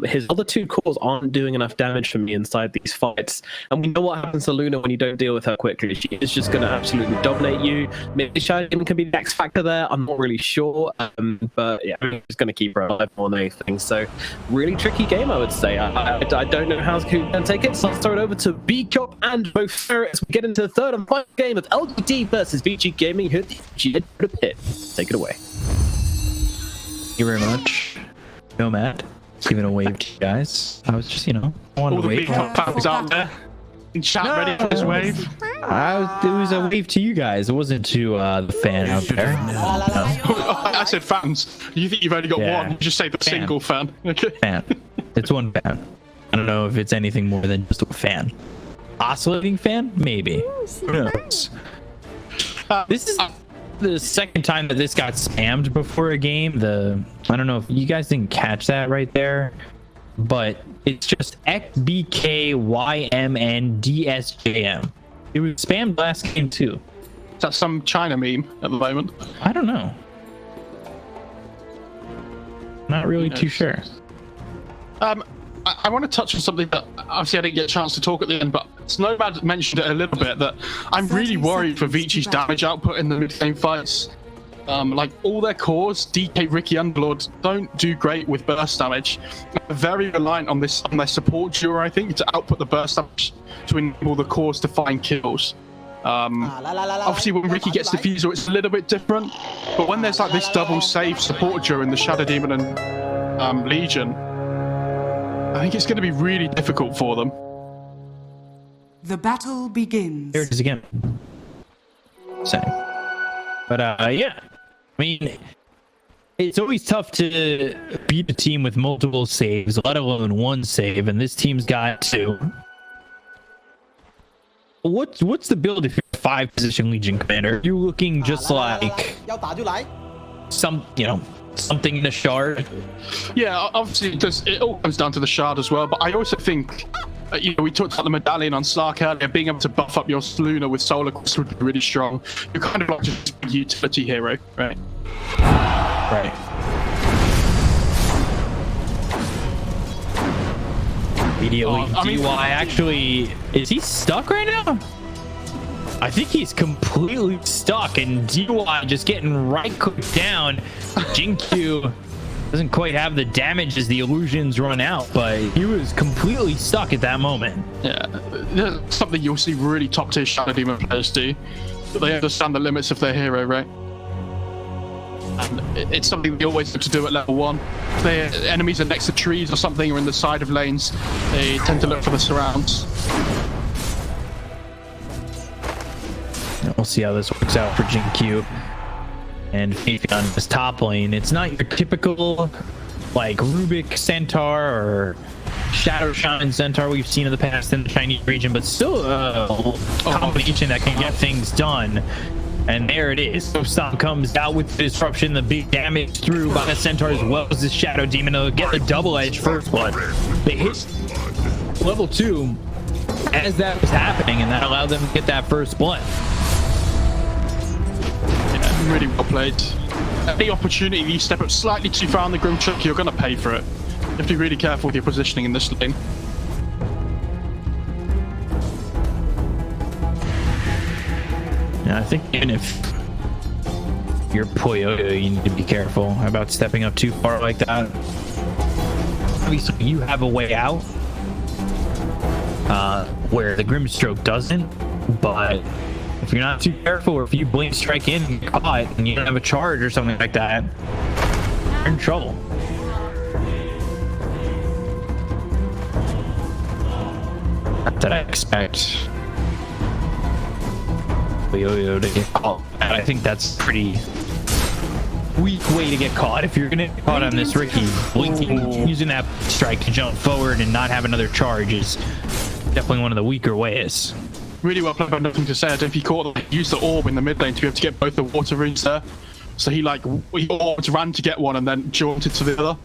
his other two cores aren't doing enough damage for me inside these fights. And we know what happens to Luna when you don't deal with her quickly. She is just going to absolutely dominate you. Maybe Shadow Demon can be the X factor there. I'm not really sure. But yeah, I'm just going to keep her alive more than anything. So really tricky game, I would say. I don't know how who can take it. So I'll throw it over to B-Cop and both Ferret as we get into the third and final game of LGD versus VG Gaming. Who the pit. Take it away. Thank you very much. Nomad. Giving a wave to you guys. I was just, I wanted to wave. All the fans out there in chat ready for this wave. It was a wave to you guys. It wasn't to the fan out there. I said fans. You think you've only got one? You just say the single fan. Okay. Fan. It's one fan. I don't know if it's anything more than just a fan. Oscillating fan? Maybe. Who knows? This is the second time that this got spammed before a game. I don't know if you guys didn't catch that right there, but it's just XBKYMNDSJM. It was spammed last game too. Is that some China meme at the moment? I don't know. Not really too sure. I want to touch on something that obviously I didn't get a chance to talk at the end, but Snowbad mentioned it a little bit, that I'm really worried for Vici's damage output in the mid-game fights. Like all their cores, DK, Riki, Underlord, don't do great with burst damage. They're very reliant on their support duo, I think, to output the burst damage to enable the cores to find kills. Obviously when Riki gets Diffusal, it's a little bit different, but when there's like this double save support duo in the Shadow Demon and Legion, I think it's going to be really difficult for them. The battle begins. There it is again. Same. But yeah, I mean, it's always tough to beat a team with multiple saves, let alone one save, and this team's got two. What's the build if you're a 5-position Legion commander? Are you looking just like something in the shard? Yeah, obviously it all comes down to the shard as well, but I also think we talked about the medallion on Slark earlier. Being able to buff up your Luna with Solar Quest would be really strong. You're kind of like just a utility hero, right? Right. Immediately, DY actually, is he stuck right now? I think he's completely stuck, and DY just getting right clicked down. Jinkyu doesn't quite have the damage as the illusions run out, but he was completely stuck at that moment. Yeah, that's something you'll see really top tier Shadow Demon players do. They understand the limits of their hero, right? And it's something they always have to do at level 1. If their enemies are next to trees or something, or in the side of lanes, they tend to look for the surrounds. We'll see how this works out for Jinkyu and Faithion in this top lane. It's not your typical like Rubik Centaur or Shadow Shaman Centaur we've seen in the past in the Chinese region, but still a combination that can get things done. And there it is. So Stomp comes out with the disruption, the big damage through by the Centaur as well as the Shadow Demon to get the double edge first blood. They hit level 2 as that was happening, and that allowed them to get that first blood. Yeah, really well played. Any opportunity you step up slightly too far on the Grim Chuck, you're going to pay for it. You have to be really careful with your positioning in this lane. Yeah, I think even if you're Puyo, you need to be careful about stepping up too far like that. Obviously, you have a way out where the Grimstroke doesn't, but if you're not too careful, or if you blink strike in and get caught and you don't have a charge or something like that, you're in trouble. Not that I expect Puyo to get caught. I think that's a pretty weak way to get caught. If you're gonna get caught on this Riki, blinking, using that strike to jump forward and not have another charge is definitely one of the weaker ways. Really well played, but nothing to say. I don't know if he caught them. He used the orb in the mid lane to be able to get both the water runes there. So he orbed, ran to get one and then jaunted to the other.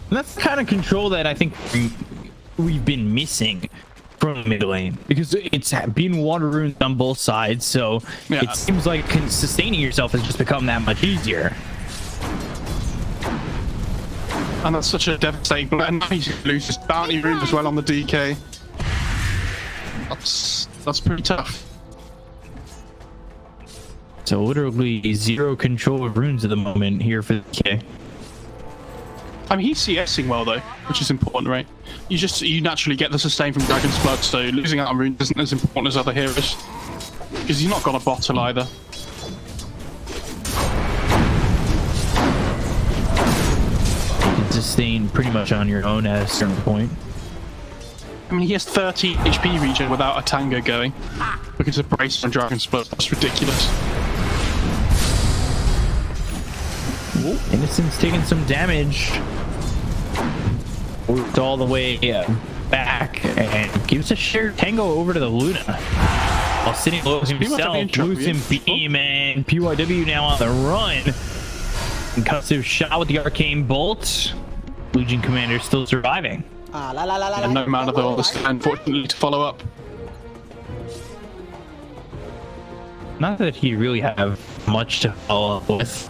And that's the kind of control that I think we've been missing from mid lane, because it's been water runes on both sides, so it seems like sustaining yourself has just become that much easier. And that's such a devastating blow. And now he's going to lose his bounty rune as well on the DK. That's pretty tough. So literally zero control of runes at the moment here for the DK. I mean, he's CSing well though, which is important, right? You naturally get the sustain from Dragon's Blood, so losing out on runes isn't as important as other heroes. Because he's not got a bottle either. You can sustain pretty much on your own at a certain point. I mean, he has 30 HP regen without a tango going. Because of brace on Dragon's Blood. That's ridiculous. Innocent's taking some damage. Worked all the way back and gives a shared tango over to the Luna. While sitting low himself, losing beam, and PYW now on the run. Concussive shot with the arcane bolt. Legion Commander still surviving. And no amount of the unfortunately to follow up. Not that he really have much to follow up with.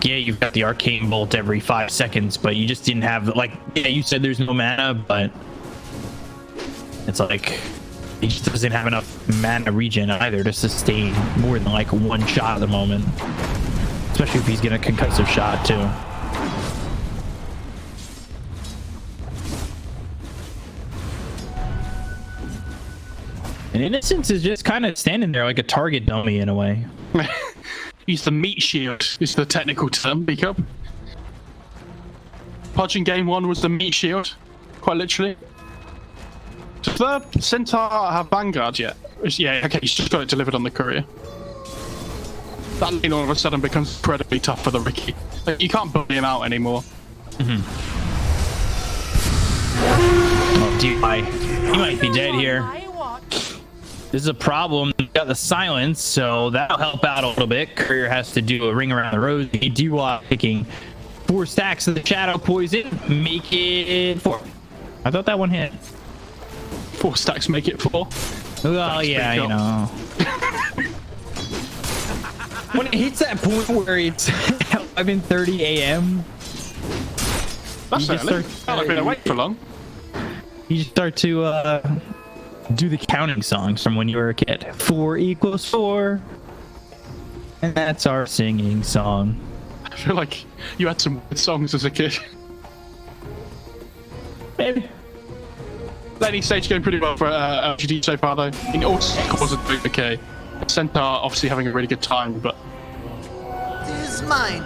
Yeah, you've got the arcane bolt every 5 seconds, but you just didn't have, like, yeah, you said there's no mana, but it's like he just doesn't have enough mana regen either to sustain more than like one shot at the moment, especially if he's getting a concussive shot too. And Innocence is just kind of standing there like a target dummy in a way. He's the meat shield, is the technical term, Beakup. Podge in game 1 was the meat shield, quite literally. Does the Centaur have Vanguard yet? Yeah, okay, he's just got it delivered on the courier. That lane all of a sudden becomes incredibly tough for the Riki. Like, you can't bully him out anymore. Oh, he might be dead here. This is a problem. You got the silence, so that'll help out a little bit. Courier has to do a ring around the rosy. Dewap picking 4 stacks of the shadow poison. Make it 4. I thought that one hit. 4 stacks make it 4. Well, yeah, you know. When it hits that point where it's 11:30 a.m. That's early. I've been awake for long. You just start to do the counting songs from when you were a kid. 4 equals 4. And that's our singing song. I feel like you had some weird songs as a kid. Maybe. Laning stage going pretty well for LGD so far though. In all scores are doing okay. Centaur obviously having a really good time, but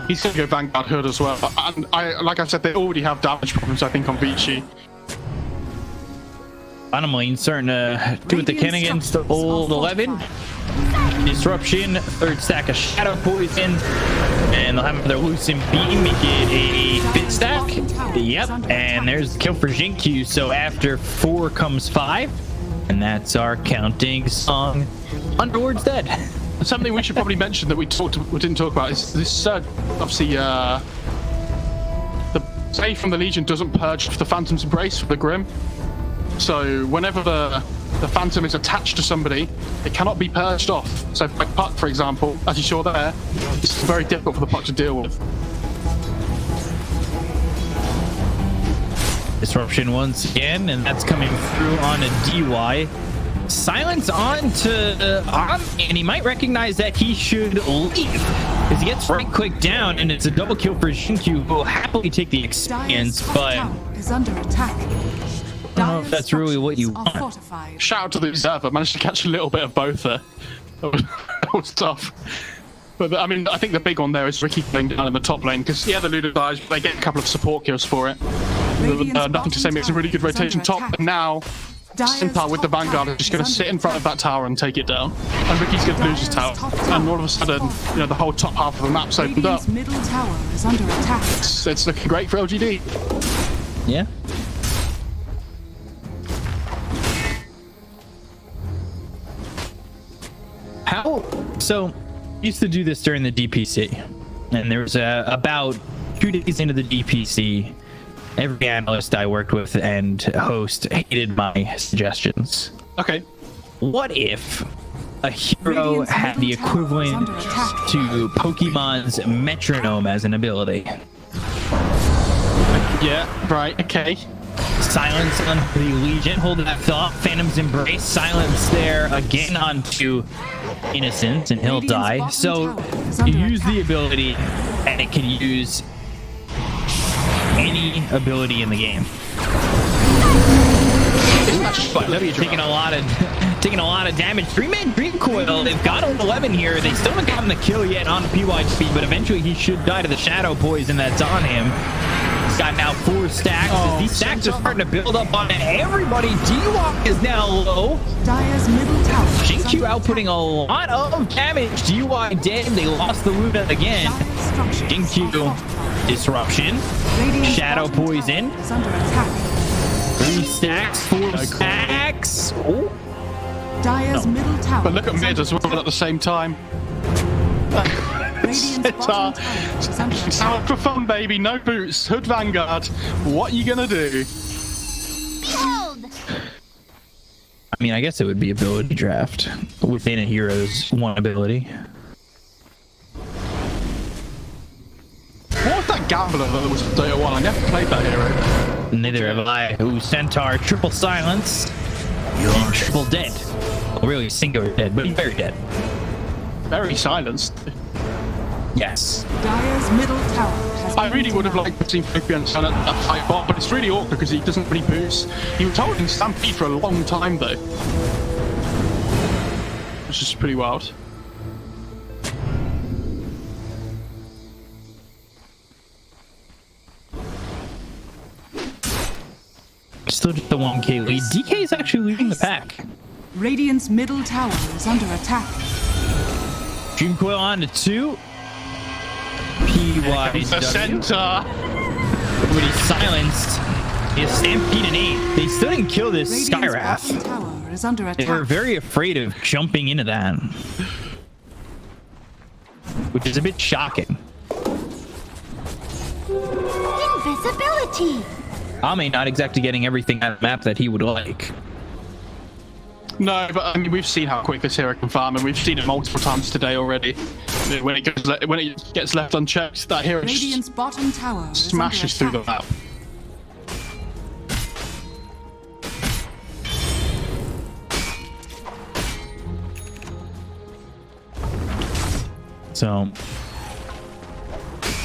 he's going to go Vanguard Hood as well. And like I said, they already have damage problems, I think, on Vici. Bottom lane starting to do what they can against the old 11. Disruption, 3rd stack of Shadow Poison, and they'll have their Lucent Beam, make it a 5th stack. Yep, and there's the kill for Jinkyu. So after 4 comes 5, and that's our counting song. Underlord's dead. Something we should probably mention that we didn't talk about is this. Obviously, the save from the Legion doesn't purge the Phantom's Embrace for the Grim. So whenever the Phantom is attached to somebody, it cannot be purged off. So like Puck, for example, as you saw there, it's very difficult for the Puck to deal with. Disruption once again, and that's coming through on a DY. Silence on to and he might recognize that he should leave because he gets right click down, and it's a double kill for Jinkyu, who will happily take the experience, but is under attack. I don't know if that's really what you want. Shout out to the observer, managed to catch a little bit of both there. That was tough. But I mean, I think the big one there is Riki going down in the top lane, because yeah, the Ludo dies, but they get a couple of support kills for it. Nothing to say, makes a really good rotation top, and now Centaur with the Vanguard is just going to sit in front of that tower and take it down. And Riki's going to lose his tower, and all of a sudden, you know, the whole top half of the map's opened up. Middle tower is under attack. It's looking great for LGD. Yeah. How? So, used to do this during the DPC, and there was about 2 days into the DPC, every analyst I worked with and host hated my suggestions. Okay. What if a hero had the equivalent to Pokemon's metronome as an ability. Yeah, right, okay. Silence on the Legion, hold that thought. Phantom's Embrace, silence there again onto Innocent, and he'll die. So you use the ability, and it can use any ability in the game. Taking a lot of damage. 3-man Dream Coil. They've got an 11 here. They still haven't gotten the kill yet on PYD, but eventually he should die to the shadow poison that's on him. He's got now 4 stacks. As these stacks are starting to build up on everybody. D-Walk is now low. Dire's middle tower. Jinku outputting a lot of damage. DY dead. They lost the Luna again. Jinku disruption. Shadow poison. Is under attack. 3 stacks, 4 stacks. Oh. Dire's middle tower. But look at mid as well at the same time. Tower for fun, baby. No boots. Hood Vanguard. What are you gonna do? Behold! I mean, I guess it would be ability draft within a hero's one ability. What was that gambler that was Dota 1? I never played that hero. Neither have I. Ooh, Centaur, triple silence. You're triple dead. Well, really, singular dead, but very dead. Very silenced. Yes. Dire's middle tower has I really would have liked to see Flippy and Sun at fight bot, but it's really awkward because he doesn't really boost. He was holding Stampede for a long time though. Which is pretty wild. Still just a 1k lead. DK is actually leading the pack. Radiant's middle tower is under attack. Dream Coil on to 2. He's the center. Everybody's silenced. He has Stampede and 8. They still didn't kill this Radiant's Skywrath. bottom tower is under They were attack. very afraid of jumping into that, which is a bit shocking. Invisibility! Ame not exactly getting everything out of the map that he would like. No, but I mean we've seen how quick this hero can farm, and we've seen it multiple times today already. When it gets left unchecked, that hero Radiant's just bottom tower is smashes under through the attack. map. So,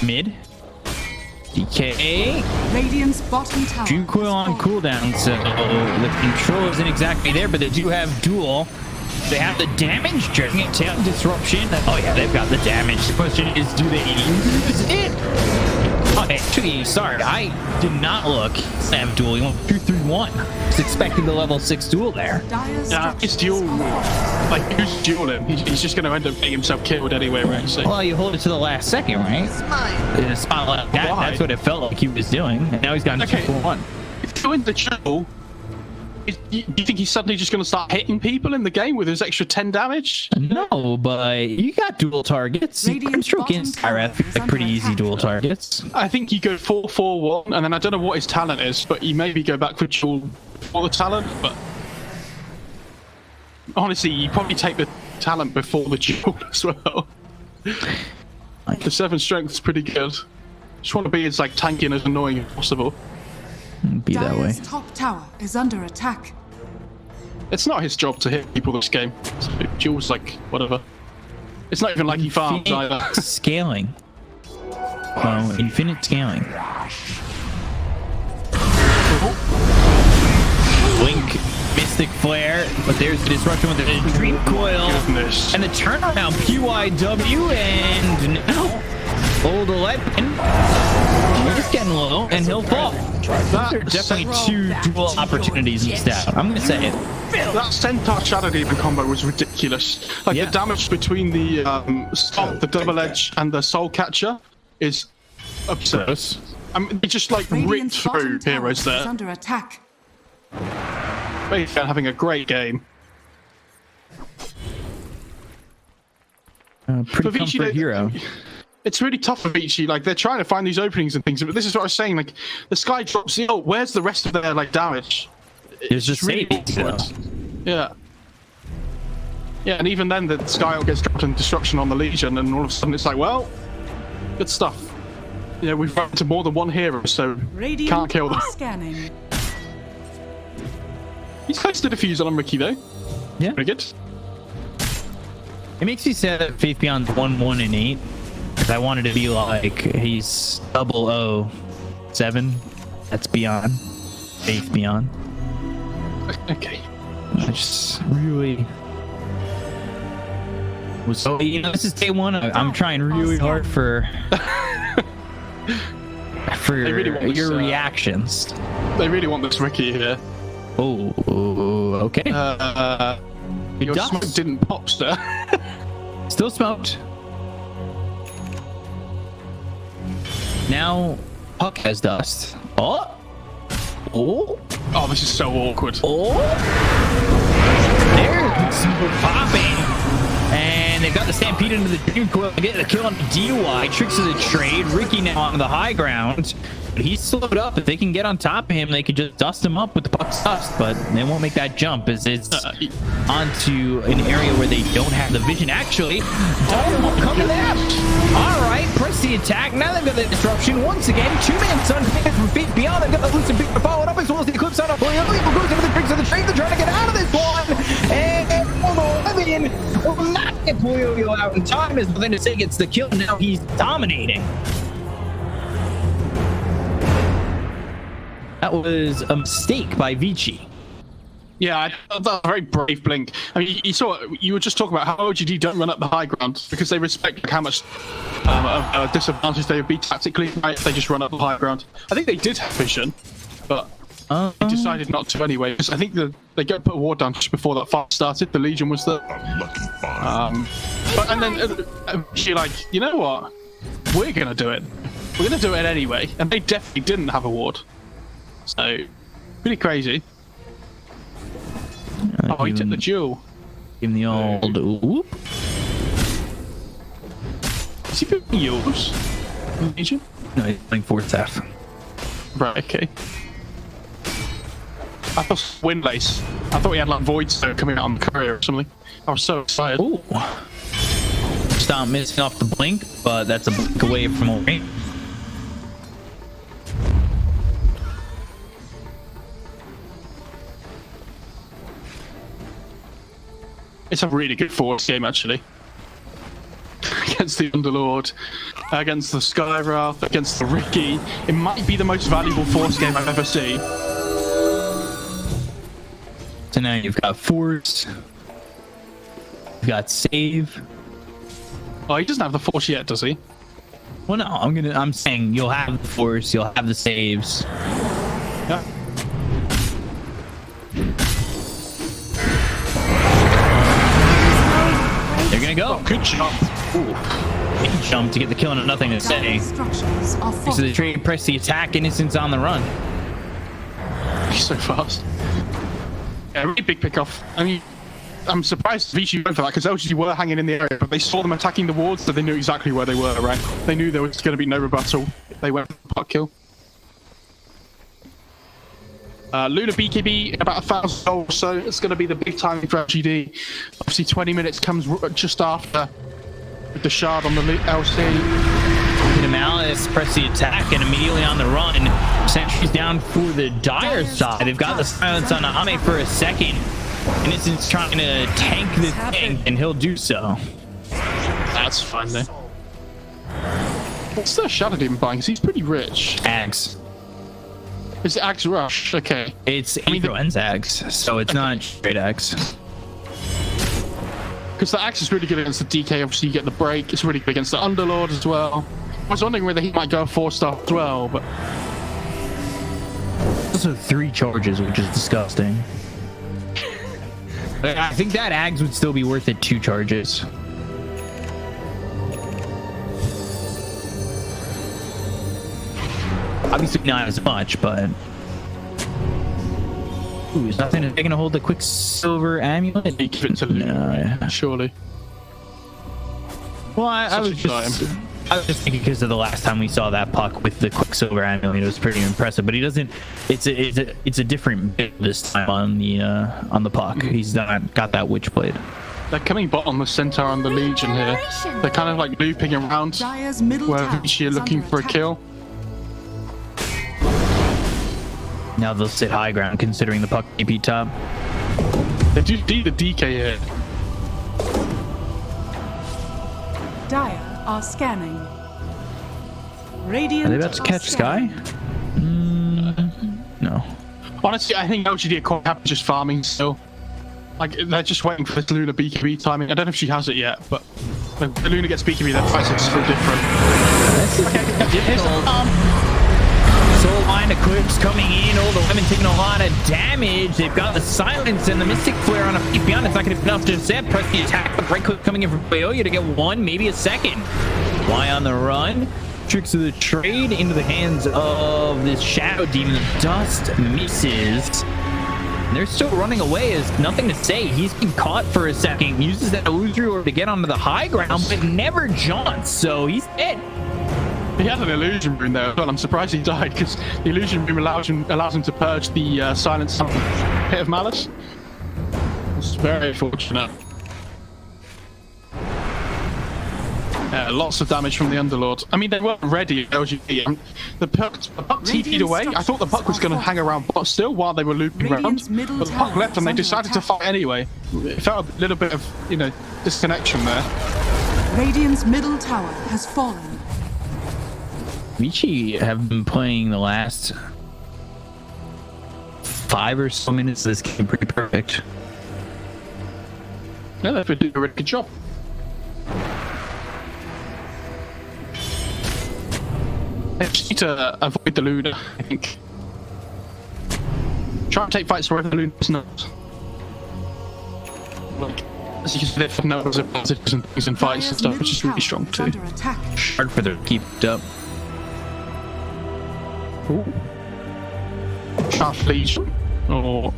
mid. DK. Radiant's bottom tower. Dream Coil on cooldown, so the control isn't exactly there, but they do have duel. They have the damage, Dragon Tail Disruption. Oh yeah, they've got the damage. The question is, do they use it? Oh, actually, sorry, I did not look. Slam duel, he went 2-3-1. Just expecting the level 6 duel there. Dire's Yeah, it's duel. Like, who's dueling? He's just going to end up getting himself killed anyway, right? So. Well, you hold it to the last second, right? In a spot like that, Why? that's what it felt like he was doing. And now he's gone Okay. 2-1. If you win the duel, do you think he's suddenly just going to start hitting people in the game with his extra 10 damage? No, but you got dual targets. Radiant's Stroke and bottom tower Skywrath feel is like pretty under easy attack. dual targets. I think you go 4-4-1, and then I don't know what his talent is, but you maybe go back for duel for the talent, but honestly, you probably take the talent before the duel as well. The 7 strength is pretty good. Just want to be as like tanky and as annoying as possible. Be that way. Dire's top tower is under attack. It's not his job to hit people this game. So duel's like whatever. It's not even like he farms either. Infinite scaling. Oh, infinite scaling. Blink, Mystic Flare, but there's the disruption with the Dream Coil. Goodness. And the turnaround, PYW, and now, Old 11. He's getting low, and he'll fall. There are definitely 2 dual opportunities in stat. I'm going to say it. That Centaur Shadow Demon combo was ridiculous. Like Yeah. the damage between the Stomp, the Double Edge, and the Soul Catcher is absurd. I mean, they just like ripped Radiant's through bottom tower heroes is there. under attack. Basically having a great game. Pretty For Vici, comfort hero. It's really tough for Vici. Like they're trying to find these openings and things, but this is what I was saying. Like the Sky drops, where's the rest of their like damage? There's It's just really savings, awkward. Yeah. Yeah, and even then the Skyhawk gets dropped in Destruction on the Legion, and all of a sudden it's like, well, good stuff. You know, we've run into more than one hero, so Radiant can't kill them. are scanning. He's close to defusal on Riki though. Yeah. Pretty good. It makes me sad that Faith Beyond's 1-1 and 8. Because I wanted to be like, he's 007. That's Beyond. Faith Beyond. Okay. I just really was so, you know, this is day one. I'm trying really hard for really want your this, reactions. They really want this Riki here. Oh, okay. Your dust. smoke didn't pop, sir. Still smoked. Now Puck has dust. Oh, Oh, this is so awkward. They're popping, and they've got the Stampede into the Dream Coil to get the kill on the DUI. Tricks is a trade. Riki now on the high ground, but he's slowed up. If they can get on top of him, they could just dust him up with the Puck's dust, but they won't make that jump as it's onto an area where they don't have the vision. Actually, coming out. All right, press the attack. Now they've got the disruption once again. Two-man Sun from Faith Beyond. They've got the Lucid Beat followed up as well as the Eclipse on a Polio. Goes into the tricks of the trade. They're trying to get out of this one. And Oblivion will not get Polio out in time as within a second gets the kill. Now he's dominating. That was a mistake by Vici. Yeah, I thought that was a very brave blink. I mean, you were just talking about how LGD don't run up the high ground because they respect how much of a disadvantage they would be tactically, right, if they just run up the high ground. I think they did have vision, but they decided not to anyway. Because I think they go put a ward down just before that fight started. The Legion was there. And then she like, you know what? We're gonna do it. We're gonna do it anyway. And they definitely didn't have a ward. So, pretty crazy. Oh, he took the duel. Give him the old whoop. Is he putting yours? Legion? No, he's playing fourth half. Right, okay. I thought Windlace. I thought he had like Void Stone coming out on the courier or something. I was so excited. Ooh. Stop missing off the blink, but that's a blink away from away. It's a really good force game, actually. Against the Underlord, against the Skywrath, against the Riki. It might be the most valuable force game I've ever seen. So now you've got force. You've got save. Oh, he doesn't have the force yet, does he? Well, no, I'm saying you'll have the force, you'll have the saves. Yeah. They're gonna go. Oh, good jump. Ooh. Big jump to get the kill and nothing to say. Structures are So the trade press the attack, Innocence on the run. He's so fast. Yeah, really big pick off. I mean, I'm surprised Vici went for that because LGD were hanging in the area, but they saw them attacking the wards, so they knew exactly where they were, right? They knew there was going to be no rebuttal. They went for the pot kill. Luna BKB, about 1,000 gold or so. It's going to be the big timing for LGD. Obviously, 20 minutes comes just after with the shard on the LC. Hit him Alice, press the attack, and immediately on the run. Sentry's down for the Dire side. They've got the silence on Ame for a second. Innocent's trying to tank this thing, and he'll do so. That's fine then. What's the Shadow Demon buying? Because he's pretty rich. Axe. It's Axe Rush, okay. It's Aether and Axe, so it's not straight Axe. Because the Axe is really good against the DK, obviously you get the break. It's really good against the Underlord as well. I was wondering whether he might go 4-star as well, but... Also 3 charges, which is disgusting. I think that Axe would still be worth it 2 charges. Obviously not as much, but... Ooh, is nothing taking to hold the Quicksilver Amulet? Give it to Luna, No. surely. Well, I was just thinking because of the last time we saw that Puck with the Quicksilver Amulet, it was pretty impressive. But he doesn't. It's a different bit this time on the Puck. He's not got that Witchblade. They're coming bottom with Centaur and the Legion here. They're kind of like looping around Dire's middle where tower Vici are is looking under for a attack. kill. Now they'll sit high ground considering the puck TP top. They do need the DK here. Dire are scanning. Radiant Are they about to are catch Sky? scanning. No. Honestly, I think LGD are quite happy just farming still. Like, they're just waiting for this Luna BKB timing. I don't know if she has it yet, but when the Luna gets BKB, that fights are so different. Soul line of clips coming in, all the women taking a lot of damage. They've got the silence and the Mystic Flare on a Beyond. It's not going to be enough to set. Press the attack, but great clip coming in from Bayoya to get one, maybe a second. Fly on the run. Tricks of the trade into the hands of this Shadow Demon. Dust misses. And they're still running away. Is nothing to say. He's been caught for a second. Uses that illusory orb to get onto the high ground, but never jaunts. So he's dead. He had an illusion rune there as well. I'm surprised he died because the illusion rune allows him to purge the silence from Pit of Malice. It's very fortunate. Yeah, lots of damage from the Underlord. I mean, they weren't ready at LGD. The puck TP'd away. I thought the puck was going to hang around but still while they were looping around. But the puck left and they decided to fight anyway. It felt a little bit of, disconnection there. Radiant's middle tower has fallen. Vici have been playing the last 5 or so minutes of this game pretty perfect. Yeah, they've been doing a really good job. They just need to avoid the Luna, I think. Try and take fights wherever the Luna's not. Like, as you can see, they've no positives and things in fights and stuff, which is really strong too. Under attack. Hard for them to keep it up. Ooh. Sharp Legion. Or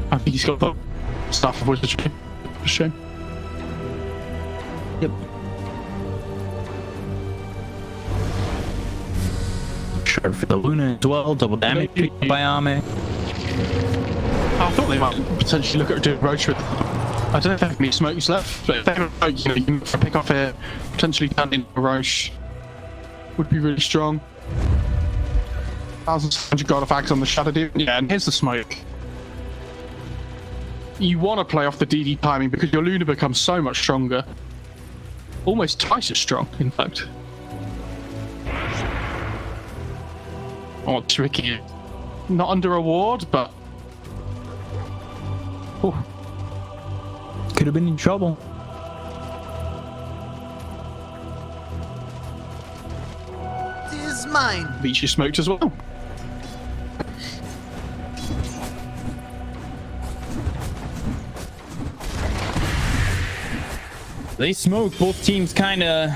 I think he's got the Staff of Wizardry. For shame. Yep. Shard for the Luna as well. Double damage by Ame. I thought they might potentially look at doing Roach with. I don't know if they have any smokes left, but if they have a Roach, you can pick off here, potentially turn into a Roach. Would be really strong. 1,700 God of Axe on the Shadow Demon. Yeah, and here's the smoke. You want to play off the DD timing because your Luna becomes so much stronger. Almost twice as strong, in fact. Oh, it's Riki. Not under a ward, but... Oh. Could have been in trouble. This is mine. Vici smoked as well. They smoke. Both teams kind of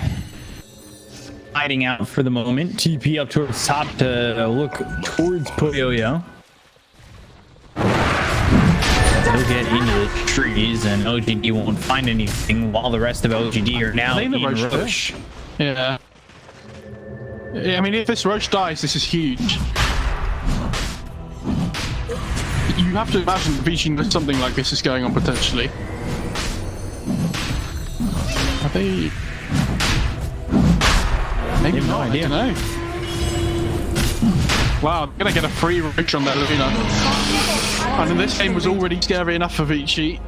hiding out for the moment. TP up towards top to look towards Puyoyo. They'll get into the trees and LGD won't find anything while the rest of LGD are now in Roche. Yeah. I mean, if this Roche dies, this is huge. You have to imagine Vici something like this is going on potentially. Are they? Maybe no not. idea. I don't know. Wow, they're gonna get a free Roach on that Luna. I mean, this game was already scary enough for Vici.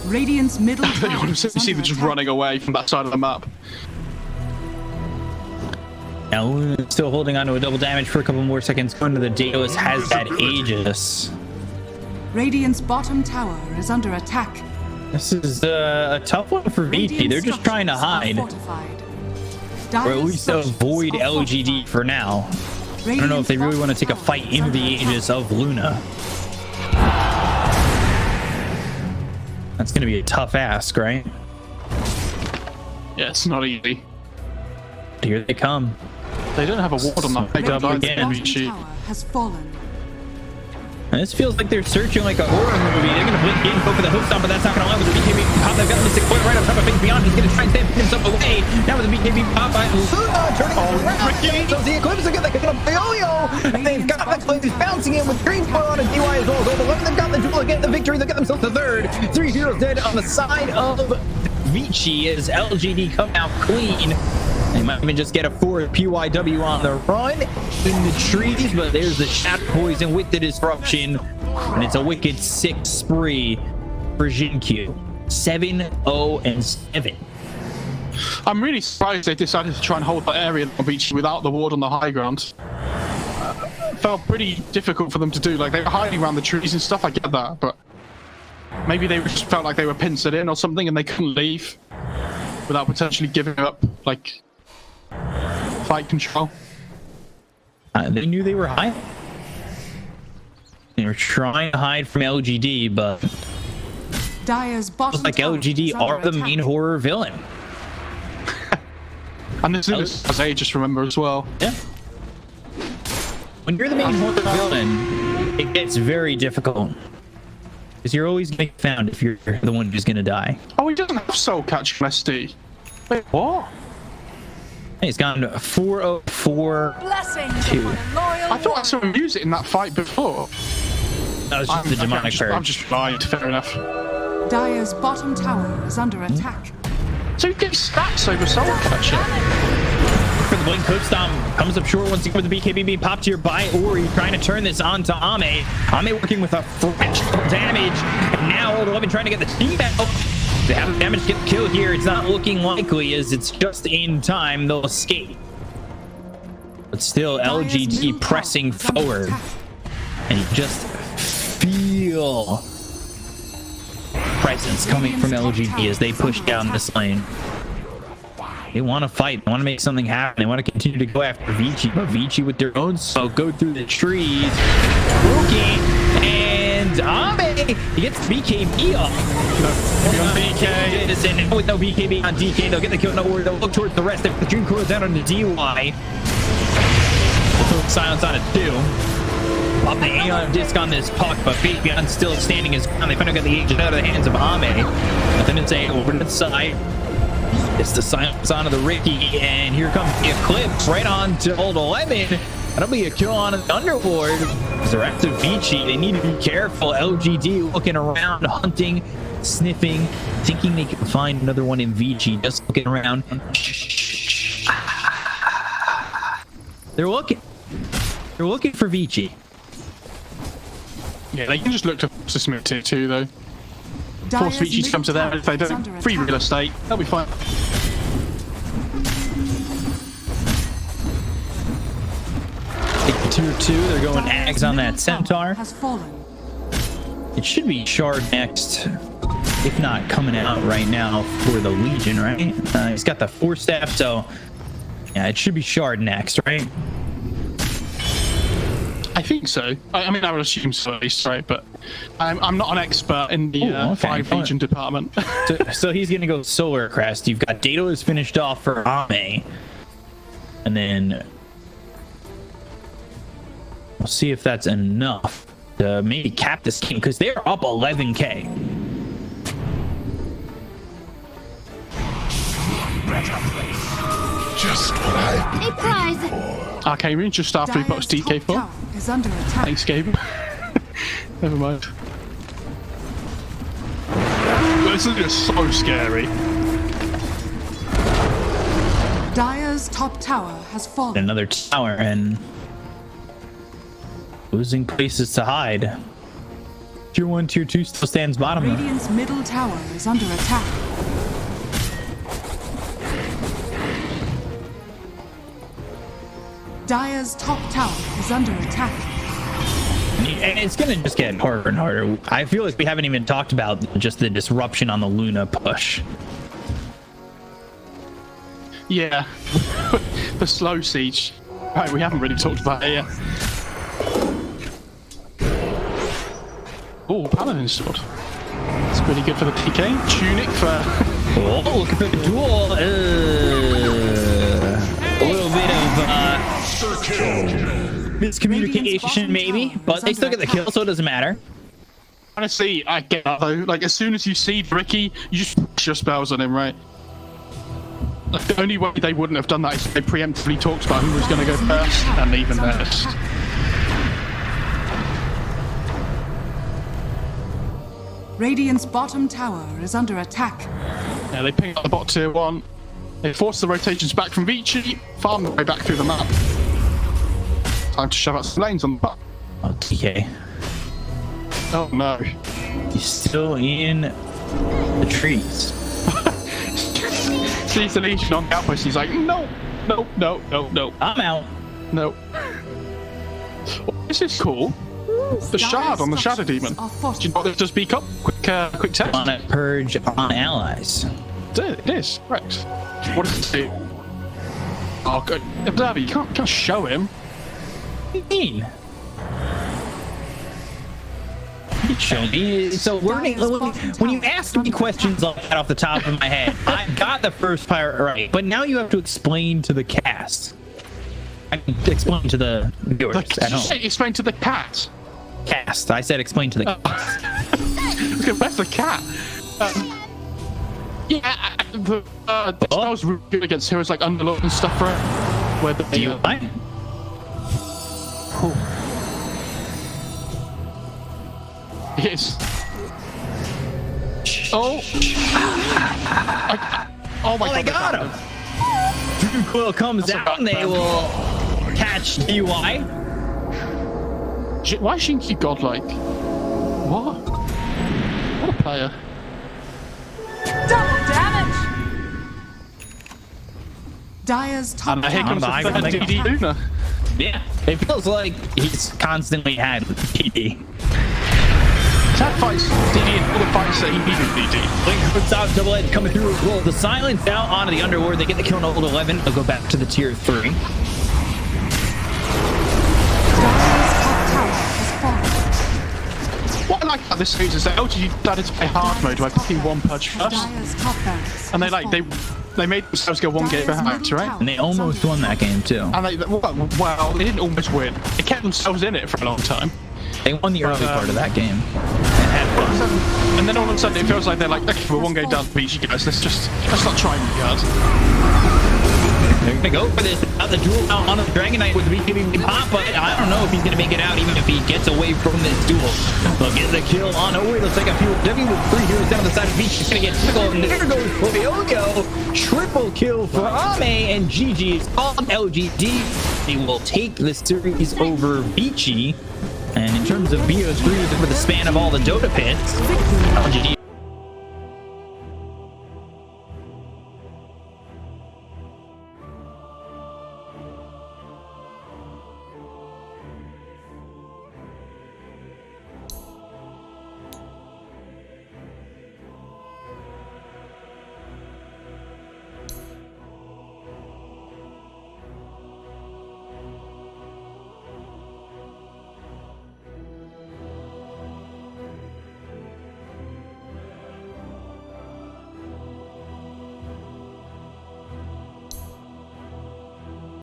Radiant's middle You tower want to is see them under just attack. running away from that side of the map. Now Luna's still holding on to a double damage for a couple more seconds. Going to the Daedalus has that Aegis. Radiant's bottom tower is under attack. This is a tough one for Vici. They're just trying to hide. Or at least avoid LGD for now. I don't know if they really want to take a fight into the Aegis of Luna. That's going to be a tough ask, right? Yeah, it's not easy. Here they come. They don't have a ward on that big Up up again, again, Radiant's Vici. bottom tower has fallen. And this feels like they're searching like a horror movie. They're going to blink in, go for the hook stomp, but that's not going to allow with the BKB pop. They've got the Mystic Foot right on top of Face Beyond. He's going to try and stand himself away. Now with the BKB pop by Luna, turning around. So the Eclipse again, they're going to yo-yo. And they've got Eclipse bouncing in with Green Fire on a DY as well. So 11 they've got the duel again, the victory. They get themselves the third. 3 heroes dead on the side of Vici as LGD come out clean. They might even just get a 4 PYW on the run in the trees, but there's the Shatter Poison with the disruption, and it's a wicked 6 spree for Jinkyu. 7-0-7. I'm really surprised they decided to try and hold that area on Beach without the ward on the high ground. It felt pretty difficult for them to do. Like, they were hiding around the trees and stuff, I get that, but maybe they just felt like they were pincered in or something and they couldn't leave without potentially giving up, like, fight control. They knew they were hiding. They were trying to hide from LGD, but Dire's bottom like LGD are the main horror villain. And this is as I just remember as well. Yeah. When you're the main horror villain, it gets very difficult. Because you're always going to get found if you're the one who's going to die. Oh, he doesn't have soul catch SD. Wait, what? Hey, he's gone 4-0-4-2. I thought I saw him use it in that fight before. That was just the demonic bird. I'm just blind, fair enough. Dire's bottom tower is under attack. So he gets stats over soul catcher. For the blink hook stomp, comes up short once again with the BKB being popped here by Ori, trying to turn this on to Ame. Ame working with a fractional damage, and now Old 11 trying to get the team out. They have damage to get the kill here. It's not looking likely as it's just in time. They'll escape. But still, LGD pressing forward. And you just feel presence coming from LGD as they push down this lane. They want to fight. They want to make something happen. They want to continue to go after Vici, but Vici with their own soul go through the trees. Riki and Ame, he gets BKB off. BK. And with no BKB on DK, they'll get the kill. No worry, they'll look towards the rest. The Dream Core down on the DY. They'll put silence on it too. Pop the Aeon disc on this puck, but Fate Beyond still standing his ground. They finally got the agent out of the hands of Ame. Nothing to say over to the side. It's the silence onto the Riki, and here comes the Eclipse right on to Old 11. That'll be a kill on an Underlord. They're after Vici. They need to be careful. LGD looking around, hunting, sniffing, thinking they can find another one in Vici. Just looking around. They're looking. They're looking for Vici. Yeah, they can just look to Smith tier 2 though. Force Vici to come to them if they don't. Free real estate, they'll be fine. Tier 2, they're going Ags on that Centaur. It should be Shard next, if not coming out right now for the Legion, right? He's got the 4-staff, so yeah, it should be Shard next, right? I think so. I mean, I would assume so at least, right? But I'm not an expert in the 5 Legion department. so he's going to go Solar Crest. You've got Daedalus finished off for Ame. And then we'll see if that's enough to maybe cap this game, because they're up 11k. Just what I've been A prize. Arcane just after he puts DK for. Thanks, Gabe. Never mind. This is just so scary. Dire's top tower has fallen. Another tower and losing places to hide. Tier 1, Tier 2 still stands bottom. Radiant's middle tower is under attack. Dire's top tower is under attack. And it's gonna just get harder and harder. I feel like we haven't even talked about just the disruption on the Luna push. Yeah. The slow siege. Right, we haven't really talked about it yet. Oh, Paladin sword. It's pretty good for the PK. Tunic for... Oh, look at the duel. A little bit of miscommunication maybe, but they still get the kill, so it doesn't matter. Honestly, I get that though. Like, as soon as you see Riki, you just push your spells on him, right? Like, the only way they wouldn't have done that is if they preemptively talked about who was going to go first, and even this. Radiant's bottom tower is under attack. Yeah, they ping up the bot tier 1. They force the rotations back from Vici, farm their way back through the map. Time to shove out some lanes on the bot. Oh, TK. Oh no. He's still in the trees. Sees the Legion on the outpost, he's like, no, no, no, no, no. I'm out. No. Oh, this is cool. The shard on the Shadow Demon. Do you know what this does, Beak Up? Quick test. On a purge on allies. It is, correct. What does it do? Oh, good. Observer, you can't show him. What do you mean? You show me. So when you ask me questions like that off the top of my head, I got the first part right, but now you have to explain to the cast. I can explain to the viewers. Did you say explain to the cat? Cast. I said explain to the cast. Okay, where's the cat? Yeah, the spells really good against heroes like Underlord and stuff, right? Where the Do you mind? Cool. Yes. Oh. Oh my god. They got him. Doom Coil comes down. They will catch DY. Why is Shinky godlike? What? What a player. Double damage! Dire's top And here comes the tower. third DD Luna. Yeah, it feels like he's constantly had PD. That fights DD and all the fights that he needed DD. Link puts out Double Edge coming through as well. The silence now onto the Underlord. They get the kill on old 11. They'll go back to the tier 3. What I like about this series is that LGD started to play hard mode by picking one purge first. And they made themselves go one game behind, right? And they almost won that game too. And well, they didn't almost win. They kept themselves in it for a long time. They won the early part of that game. And then all of a sudden it feels like they're like, okay, we're one game down to beat you guys. Let's not try really hard. They're gonna go for this. The duel now on the Dragon Knight with the BKB pop, but I don't know if he's gonna make it out even if he gets away from this duel. They'll get the kill on Owe. Looks like a few W with 3 heroes down the side of the beach. He's gonna get tickled, and there goes Poyoyo. Triple kill for Ame, and GG's on LGD. They will take this series over Vici. And in terms of BO3s over the span of all the Dota pits, LGD